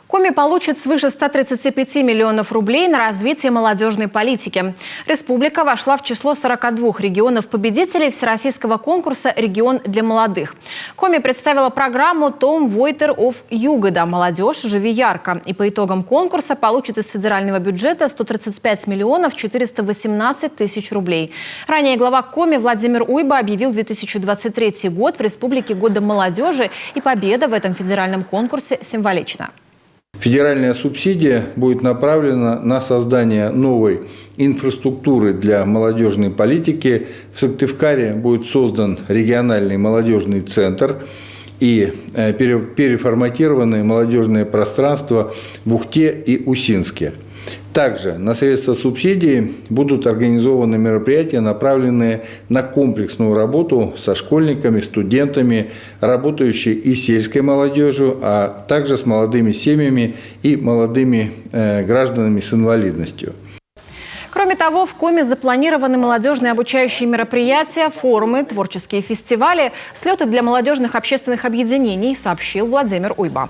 Коми получит свыше 135 миллионов рублей на развитие молодежной политики. Республика вошла в число 42 регионов-победителей всероссийского конкурса «Регион для молодых». Коми представила программу «Том Войтер оф Югода. Молодежь. Живи ярко». И по итогам конкурса получит из федерального бюджета 135 миллионов 418 тысяч рублей. Ранее глава Коми Владимир Уйба объявил 2023 год в Республике годом молодежи, и победа в этом федеральном конкурсе символична. Федеральная субсидия будет направлена на создание новой инфраструктуры для молодежной политики. В Сыктывкаре будет создан региональный молодежный центр и переформатированное молодежное пространство в Ухте и Усинске. Также на средства субсидии будут организованы мероприятия, направленные на комплексную работу со школьниками, студентами, работающей и сельской молодежью, а также с молодыми семьями и молодыми гражданами с инвалидностью. Кроме того, в Коми запланированы молодежные обучающие мероприятия, форумы, творческие фестивали, слеты для молодежных общественных объединений, сообщил Владимир Уйба.